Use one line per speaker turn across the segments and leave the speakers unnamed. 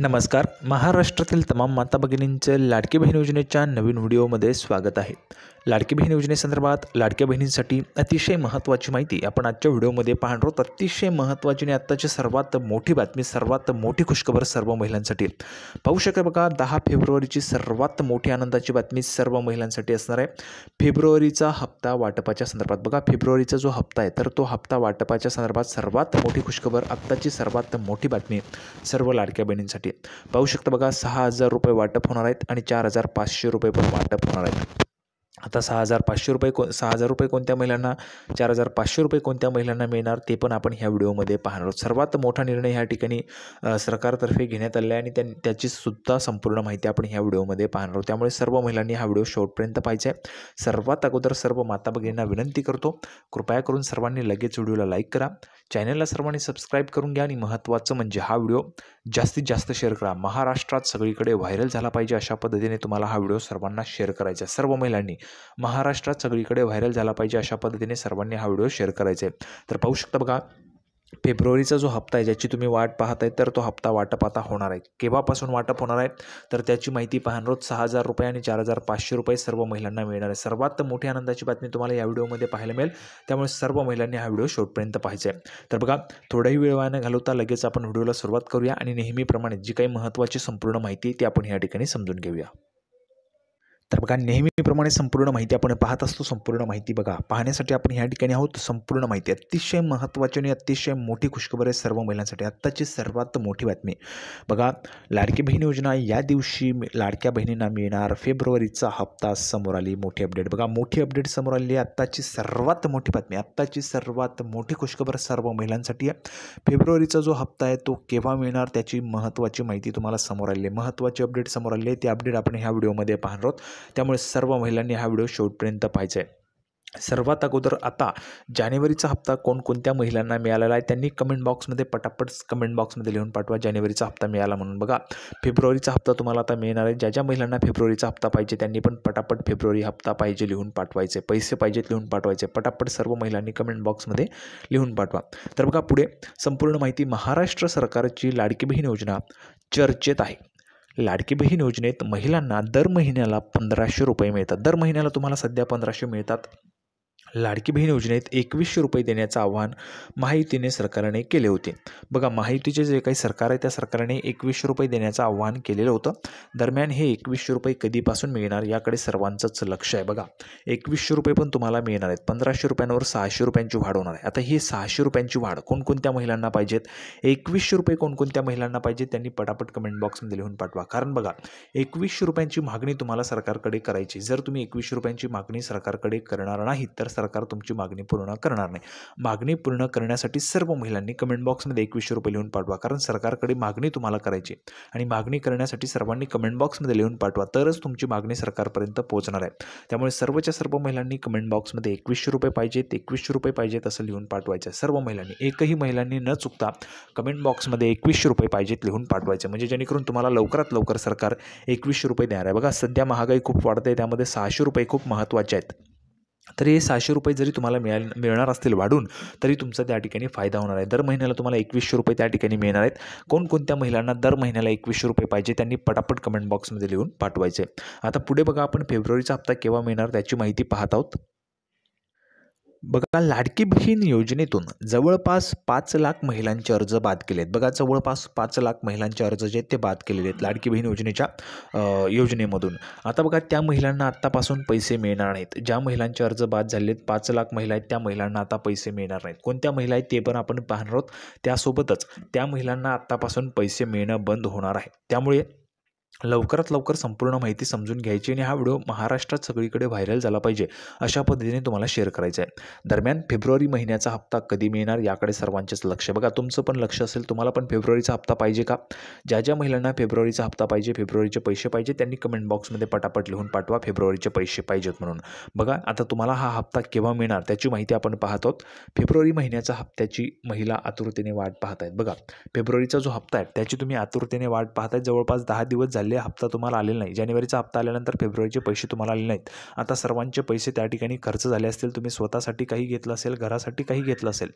नमस्कार. महाराष्ट्रातील तमाम माता भगिनींचे लाडकी बहीण योजनेच्या नवीन व्हिडिओमध्ये स्वागत आहे. लाडकी बहीण योजनेसंदर्भात लाडक्या बहिणींसाठी अतिशय महत्त्वाची माहिती आपण आजच्या व्हिडिओमध्ये पाहणार आहोत. अतिशय महत्त्वाची आणि आत्ताची सर्वात मोठी बातमी, सर्वात मोठी खुशखबर सर्व महिलांसाठी. पाहू शकता बघा, 10 फेब्रुवारीची सर्वात मोठी आनंदाची बातमी सर्व महिलांसाठी असणार आहे. फेब्रुवारीचा हप्ता वाटपाच्या संदर्भात बघा, फेब्रुवारीचा जो हप्ता आहे तर तो हप्ता वाटपाच्या संदर्भात सर्वात मोठी खुशखबर, आत्ताची सर्वात मोठी बातमी सर्व लाडक्या बहिणींसाठी. पाहू शकता बघा, 6,000 रुपये वाटप होणार आहेत आणि 4,500 रुपये पण वाटप होणार आहेत. आता 6,000 रुपये कोणत्या महिलांना, 4,500 रुपये कोणत्या महिलांना मिळणार ते पण आपण ह्या व्हिडिओमध्ये पाहणार आहोत. सर्वात मोठा निर्णय ह्या ठिकाणी सरकारतर्फे घेण्यात आला आहे आणि त्याची सुद्धा संपूर्ण माहिती आपण ह्या व्हिडिओमध्ये पाहणार आहोत. त्यामुळे सर्व महिलांनी हा व्हिडिओ शेवटपर्यंत पाहायचा आहे. सर्वात अगोदर सर्व माता भगिनींना विनंती करतो, कृपया करून सर्वांनी लगेच व्हिडिओला लाईक करा, चॅनलला सर्वांनी सबस्क्राईब करून घ्या आणि महत्त्वाचं म्हणजे हा व्हिडिओ जास्तीत जास्त शेअर करा. महाराष्ट्रात सगळीकडे व्हायरल झाला पाहिजे अशा पद्धतीने तुम्हाला हा व्हिडिओ सर्वांना शेअर करायचा आहे. सर्व महिलांनी महाराष्ट्रात सगळीकडे व्हायरल झाला पाहिजे अशा पद्धतीने सर्वांनी हा व्हिडिओ शेअर करायचा आहे. तर पाहू शकता बघा, फेब्रुवारीचा जो हप्ता आहे ज्याची तुम्ही वाट पाहत आहे तर तो हप्ता वाटप आता होणार आहे. केव्हापासून वाटप होणार आहे तर त्याची माहिती पाहणार आहोत. 6,000 रुपये आणि 4,500 रुपये सर्व महिलांना मिळणार आहे. सर्वात मोठी आनंदाची बातमी तुम्हाला या व्हिडिओमध्ये पाहायला मिळेल. त्यामुळे सर्व महिलांनी हा व्हिडिओ शेवटपर्यंत पाहायचा आहे. तर बघा, थोडाही वेळ वाया न घालवता लगेच आपण व्हिडिओला सुरुवात करूया आणि नेहमीप्रमाणे जी काही महत्त्वाची संपूर्ण माहिती आहे ती आपण या ठिकाणी समजून घेऊया. तर बघा, नेहमीप्रमाणे संपूर्ण माहिती आपण पाहत असतो. संपूर्ण माहिती बघा पाहण्यासाठी आपण ह्या ठिकाणी आहोत. संपूर्ण माहिती अतिशय महत्त्वाची आणि अतिशय मोठी खुशखबर आहे सर्व महिलांसाठी. आत्ताची सर्वात मोठी बातमी बघा, लाडकी बहीण योजना या दिवशी लाडक्या बहिणींना मिळणार फेब्रुवारीचा हप्ता समोर आली. मोठी अपडेट बघा, मोठी अपडेट समोर आली आहे. आत्ताची सर्वात मोठी बातमी, आत्ताची सर्वात मोठी खुशखबर सर्व महिलांसाठी आहे. फेब्रुवारीचा जो हप्ता आहे तो केव्हा मिळणार त्याची महत्त्वाची माहिती तुम्हाला समोर आली आहे. महत्त्वाची अपडेट समोर आली आहे. ती अपडेट आपण ह्या व्हिडिओमध्ये पाहणार आहोत. त्यामुळे सर्व महिलांनी हा व्हिडिओ शेवटपर्यंत पाहायचा आहे. सर्वात अगोदर आता जानेवारीचा हप्ता कोणकोणत्या महिलांना मिळालेला आहे त्यांनी कमेंट बॉक्समध्ये पटापट कमेंट बॉक्समध्ये लिहून पाठवा जानेवारीचा हप्ता मिळाला म्हणून. बघा, फेब्रुवारीचा हप्ता तुम्हाला आता मिळणार आहे. ज्या महिलांना फेब्रुवारीचा हप्ता पाहिजे त्यांनी पण पटापट फेब्रुवारी हप्ता पाहिजे लिहून पाठवायचे, पैसे पाहिजेत लिहून पाठवायचे. पटापट सर्व महिलांनी कमेंट बॉक्समध्ये लिहून पाठवा. तर बघा, पुढे संपूर्ण माहिती. महाराष्ट्र सरकारची लाडकी बहीण योजना चर्चेत आहे. लाडकी बहीण योजनेत महिलांना दर महिन्याला 1,500 रुपये मिळतात. दर महिन्याला तुम्हाला सध्या 1,500 मिळतात. लाडकी बहीण योजनेत 2,100 रुपये देण्याचं आवाहन महायुतीने सरकारने केले होते. बघा, महायुतीचे जे काही सरकार आहे त्या सरकारने 2,100 रुपये देण्याचं आवाहन केलेलं होतं. दरम्यान हे 2,100 रुपये कधीपासून मिळणार याकडे सर्वांचंच लक्ष आहे. बघा, 2,100 रुपये पण तुम्हाला मिळणार आहेत. 1,500 रुपयांवर 600 रुपयांची वाढ होणार आहे. आता ही 600 रुपयांची वाढ कोणकोणत्या महिलांना पाहिजेत, 2,100 रुपये कोणकोणत्या महिलांना पाहिजेत त्यांनी पटापट कमेंट बॉक्समध्ये लिहून पाठवा. कारण बघा, 2,100 रुपयांची मागणी तुम्हाला सरकारकडे करायची. जर तुम्ही 2,100 रुपयांची मागणी सरकारकडे करणार नाहीत तर सरकार तुमची मागणी पूर्ण करणार नाही. मागणी पूर्ण करण्यासाठी सर्व महिलांनी कमेंट बॉक्समध्ये 2,100 रुपये लिहून पाठवा. कारण सरकारकडे मागणी तुम्हाला करायची आणि मागणी करण्यासाठी सर्वांनी कमेंट बॉक्समध्ये लिहून पाठवा, तरच तुमची मागणी सरकारपर्यंत पोहोचणार आहे. त्यामुळे सर्वच्या सर्व महिलांनी कमेंट बॉक्समध्ये 2,100 रुपये पाहिजेत, 2,100 रुपये पाहिजेत असं लिहून पाठवायचं. सर्व महिलांनी, एकही महिलांनी न चुकता कमेंट बॉक्समध्ये 2,100 रुपये पाहिजेत लिहून पाठवायचे. म्हणजे जेणेकरून तुम्हाला लवकरात लवकर सरकार 2,100 रुपये देणार आहे. बघा, सध्या महागाई खूप वाढते, त्यामध्ये 600 रुपये खूप महत्त्वाचे आहेत. तर हे 600 रुपये जरी तुम्हाला मिळणार असतील वाढून, तरी तुमचा त्या ठिकाणी फायदा होणार आहे. दर महिन्याला तुम्हाला 2,100 रुपये त्या ठिकाणी मिळणार आहेत. कोणकोणत्या महिलांना दर महिन्याला 2,100 रुपये पाहिजे त्यांनी पटापट कमेंट बॉक्समध्ये लिहून पाठवायचे. आता पुढे बघा, आपण फेब्रुवारीचा हप्ता केव्हा मिळणार त्याची माहिती पाहत आहोत. बघा, लाडकी बहीण योजनेतून जवळपास 5 लाख महिलांचे अर्ज बाद केले आहेत. बघा, जवळपास 5 लाख महिलांचे अर्ज जे ते बाद केलेले आहेत लाडकी बहीण योजनेच्या योजनेमधून. आता बघा, त्या महिलांना आत्तापासून पैसे मिळणार नाहीत. ज्या महिलांचे अर्ज बाद झाले आहेत, 5 लाख महिला आहेत, त्या महिलांना आता पैसे मिळणार नाहीत. कोणत्या महिला आहेत ते पण आपण पाहणार आहोत. त्यासोबतच त्या महिलांना आत्तापासून पैसे मिळणं बंद होणार आहे. त्यामुळे लवकरात लवकर संपूर्ण माहिती समजून घ्यायची आणि हा व्हिडिओ महाराष्ट्रात सगळीकडे व्हायरल झाला पाहिजे अशा पद्धतीने तुम्हाला शेअर करायचा आहे. दरम्यान फेब्रुवारी महिन्याचा हप्ता कधी मिळणार याकडे सर्वांचेच लक्ष. बघा, तुमचं पण लक्ष असेल, तुम्हाला पण फेब्रुवारीचा हप्ता पाहिजे का? ज्या महिलांना फेब्रुवारीचा हप्ता पाहिजे, फेब्रुवारीचे पैसे पाहिजे त्यांनी कमेंट बॉक्समध्ये पटापट लिहून पाठवा फेब्रुवारीचे पैसे पाहिजेत म्हणून. बघा, आता तुम्हाला हा हप्ता केव्हा मिळणार त्याची माहिती आपण पाहत आहोत. फेब्रुवारी महिन्याचा हप्त्याची महिला आतुरतेने वाट पाहत आहेत. बघा, फेब्रुवारीचा जो हप्ता आहे त्याची तुम्ही आतुरतेने वाट पाहत आहेत. जवळपास 10 दिवस झाले हप्ता तुम्हाला आलेला नाही. जानेवारीचा हप्ता आल्यानंतर फेब्रुवारीचे पैसे तुम्हाला आले नाहीत. आता सर्वांचे पैसे त्या ठिकाणी खर्च झाले असतील. तुम्ही स्वतःसाठी काही घेतलं असेल, घरासाठी काही घेतलं असेल,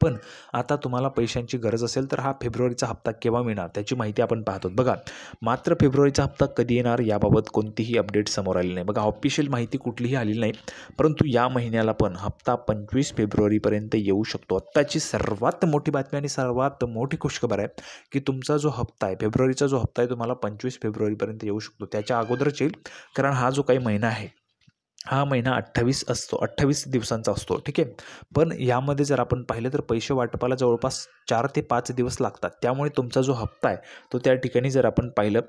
पण आता तुम्हाला पैशांची गरज असेल तर हा फेब्रुवारीचा हप्ता केव्हा मिळणार त्याची माहिती आपण पाहतो. बघा, मात्र फेब्रुवारीचा हप्ता कधी येणार याबाबत कोणतीही अपडेट समोर आलेली नाही. बघा, ऑफिशियल माहिती कुठलीही आलेली नाही, परंतु या महिन्याला पण हप्ता 25 फेब्रुवारीपर्यंत येऊ शकतो. आत्ताची सर्वात मोठी बातमी आणि सर्वात मोठी खुशखबर आहे की तुमचा जो हप्ता आहे, फेब्रुवारीचा जो हप्ता आहे, तुम्हाला 25 फेब्रुवारीपर्यंत येऊ शकतो. त्याच्या अगोदरच येईल, कारण हा जो काही महिना आहे, हा महिना 28 दिवसांचा असतो. ठीक आहे. पण यामध्ये जर आपण पाहिलं तर पैसे वाटपाला जवळपास 4 ते 5 दिवस लागतात. त्यामुळे तुमचा जो हप्ता आहे तो त्या ठिकाणी जर आपण पाहिलं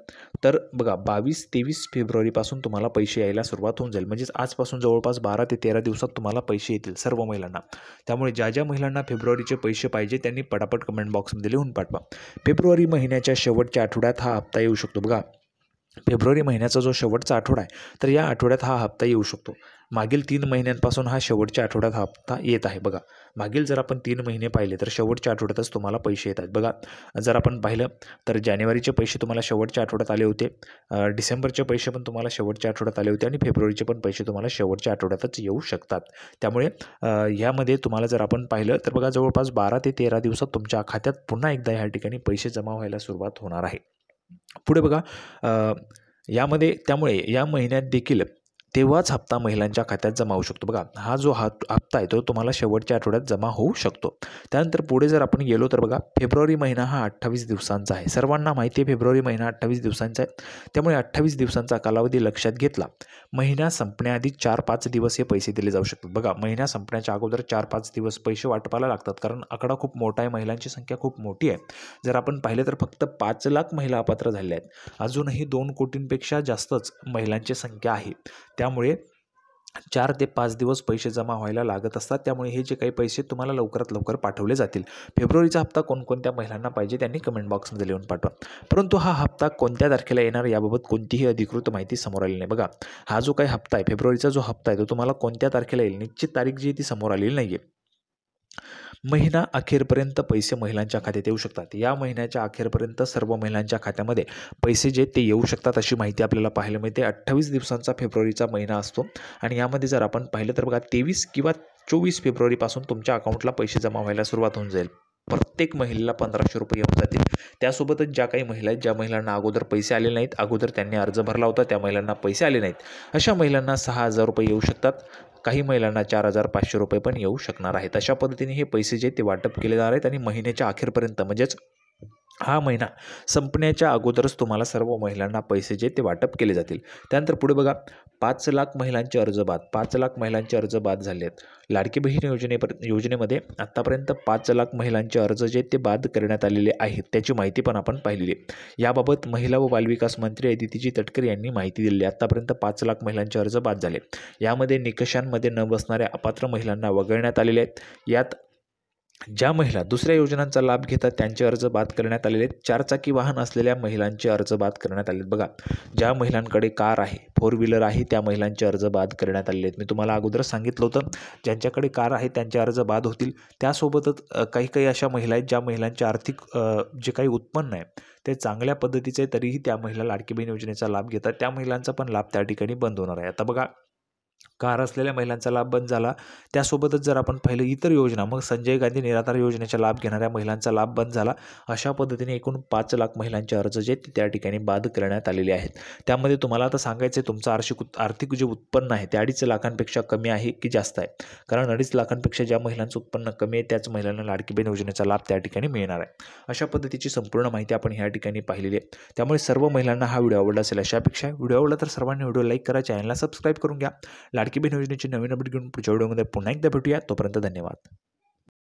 तर बघा, 22-23 फेब्रुवारीपासून तुम्हाला पैसे यायला सुरुवात होऊन जाईल. म्हणजेच आजपासून जवळपास 12 ते 13 दिवसात तुम्हाला पैसे येतील सर्व महिलांना. त्यामुळे ज्या ज्या महिलांना फेब्रुवारीचे पैसे पाहिजे त्यांनी पटापट कमेंट बॉक्समध्ये लिहून पाठवा. फेब्रुवारी महिन्याच्या शेवटच्या आठवड्यात हा हप्ता येऊ शकतो. बघा, फेब्रुवारी महिन्याचा जो शेवटचा आठवडा आहे तर या आठवड्यात हा हप्ता येऊ शकतो. मागील 3 महिन्यांपासून हा शेवटच्या आठवड्यात हा हप्ता येत आहे. बघा, मागील जर आपण 3 महिने पाहिले तर शेवटच्या आठवड्यातच तुम्हाला पैसे येत आहेत. बघा, जर आपण पाहिलं तर जानेवारीचे पैसे तुम्हाला शेवटच्या आठवड्यात आले होते, डिसेंबरचे पैसे पण तुम्हाला शेवटच्या आठवड्यात आले होते आणि फेब्रुवारीचे पण पैसे तुम्हाला शेवटच्या आठवड्यातच येऊ शकतात. त्यामुळे यामध्ये तुम्हाला जर आपण पाहिलं तर बघा, जवळपास 12 ते 13 दिवसात तुमच्या खात्यात पुन्हा एकदा ह्या ठिकाणी पैसे जमा व्हायला सुरुवात होणार आहे. पुढे बघा, यामध्ये त्यामुळे या महिन्यात देखील तेव्हाच हप्ता महिलांच्या खात्यात जमा होऊ शकतो. बघा, हा जो हप्ता आहे तो तुम्हाला शेवटच्या आठवड्यात जमा होऊ शकतो. त्यानंतर पुढे जर आपण गेलो तर बघा, फेब्रुवारी महिना हा 28 दिवसांचा आहे. सर्वांना माहिती आहे फेब्रुवारी महिना 28 दिवसांचा आहे. त्यामुळे 28 दिवसांचा कालावधी लक्षात घेतला, महिना संपण्याआधी 4-5 दिवस हे पैसे दिले जाऊ शकतात. बघा, महिना संपण्याच्या अगोदर 4-5 दिवस पैसे वाटपाला लागतात, कारण आकडा खूप मोठा आहे, महिलांची संख्या खूप मोठी आहे. जर आपण पाहिलं तर फक्त 5 लाख महिला अपात्र झालेल्या आहेत. अजूनही 2 कोटींपेक्षा जास्तच महिलांची संख्या आहे. त्यामुळे 4 ते 5 दिवस पैसे जमा व्हायला लागत असतात. त्यामुळे हे जे काही पैसे तुम्हाला लवकरात लवकर पाठवले जातील. फेब्रुवारीचा हप्ता कोणकोणत्या महिलांना पाहिजे त्यांनी कमेंट बॉक्समध्ये लिहून पाठवा. परंतु हा हप्ता कोणत्या तारखेला येणार याबाबत कोणतीही अधिकृत माहिती समोर आली नाही. बघा, हा जो काही हप्ता आहे, फेब्रुवारीचा जो हप्ता आहे तो तुम्हाला कोणत्या तारखेला येईल, निश्चित तारीख जी आहे ती समोर आलेली नाही आहे. महिना अखेरपर्यंत पैसे महिलांच्या खात्यात येऊ शकतात. या महिन्याच्या अखेरपर्यंत सर्व महिलांच्या खात्यामध्ये पैसे जे ते येऊ शकतात अशी माहिती आपल्याला पाहायला मिळते. 28 दिवसांचा फेब्रुवारीचा महिना असतो आणि यामध्ये जर आपण पाहिलं तर बघा, 23 किंवा 24 फेब्रुवारीपासून तुमच्या अकाउंटला पैसे जमा व्हायला सुरुवात होऊन जाईल. प्रत्येक महिलेला 1500 रुपये येऊन जातील. त्यासोबतच ज्या काही महिला आहेत, ज्या महिलांना अगोदर पैसे आले नाहीत, अगोदर त्यांनी अर्ज भरला होता, त्या महिलांना पैसे आले नाहीत, अशा महिलांना 6000 रुपये येऊ शकतात. काही महिलांना 4500 रुपये पण येऊ शकणार आहेत. अशा पद्धतीने हे पैसे जे ते वाटप केले जाणार आहेत आणि महिन्याच्या अखेरपर्यंत, म्हणजेच हा महिना संपण्याच्या अगोदरच तुम्हाला सर्व महिलांना पैसे जे ते वाटप केले जातील. त्यानंतर पुढे बघा, 5 लाख महिलांचे अर्ज बाद. 5 लाख महिलांचे अर्ज बाद झाले आहेत. लाडकी बहीण योजनेमध्ये आत्तापर्यंत 5 लाख महिलांचे अर्ज जे ते बाद करण्यात आलेले आहेत त्याची माहिती पण आपण पाहिलेली आहे. याबाबत महिला व बालविकास मंत्री अदितीजी तटकरे यांनी माहिती दिली. आत्तापर्यंत 5 लाख महिलांचे अर्ज बाद झाले. यामध्ये निकषांमध्ये न बसणाऱ्या अपात्र महिलांना वगळण्यात आलेले आहेत. यात ज्या महिला दुसऱ्या योजनांचा लाभ घेतात त्यांचे अर्ज बाद करण्यात आलेले आहेत. 4 चाकी वाहन असलेल्या महिलांचे अर्ज बाद करण्यात आले आहेत. बघा, ज्या महिलांकडे कार आहे, 4 व्हीलर आहे, त्या महिलांचे अर्ज बाद करण्यात आलेले आहेत. मी तुम्हाला अगोदरच सांगितलं होतं, ज्यांच्याकडे कार आहे त्यांचे अर्ज बाद होतील. त्यासोबतच काही अशा महिला आहेत ज्या महिलांचे आर्थिक जे काही उत्पन्न आहे ते चांगल्या पद्धतीचे, तरीही त्या महिला लाडकी बहीण योजनेचा लाभ घेतात. त्या महिलांचा पण लाभ त्या ठिकाणी बंद होणार आहे. आता बघा, कार असलेल्या महिलांचा लाभ बंद झाला. त्यासोबतच जर आपण पाहिलं इतर योजना, मग संजय गांधी निराधार योजनेचा लाभ घेणाऱ्या महिलांचा लाभ बंद झाला. अशा पद्धतीने एकूण 5 लाख महिलांचे अर्ज जे त्या ठिकाणी बाद करण्यात आलेले आहेत. त्यामध्ये तुम्हाला आता सांगायचं आहे, तुमचं आर्थिक जे उत्पन्न आहे ते 2.5 लाखांपेक्षा कमी आहे की जास्त आहे. कारण 2.5 लाखांपेक्षा ज्या महिलांचं उत्पन्न कमी आहे त्याच महिलांना लाडकी बहीण योजनेचा लाभ त्या ठिकाणी मिळणार आहे. अशा पद्धतीची संपूर्ण माहिती आपण ह्या ठिकाणी पाहिलेली आहे. त्यामुळे सर्व महिलांना हा व्हिडिओ आवडला असेल. अशापेक्षा व्हिडिओ आवडला तर सर्वांनी व्हिडिओ लाईक करा, चॅनलला सबस्क्राईब करून घ्या. लाडकी बहीण योजनेची नवीन अपडेट घेऊन पुढच्या व्हिडिओमध्ये पुन्हा एकदा भेटूया. तोपर्यंत धन्यवाद.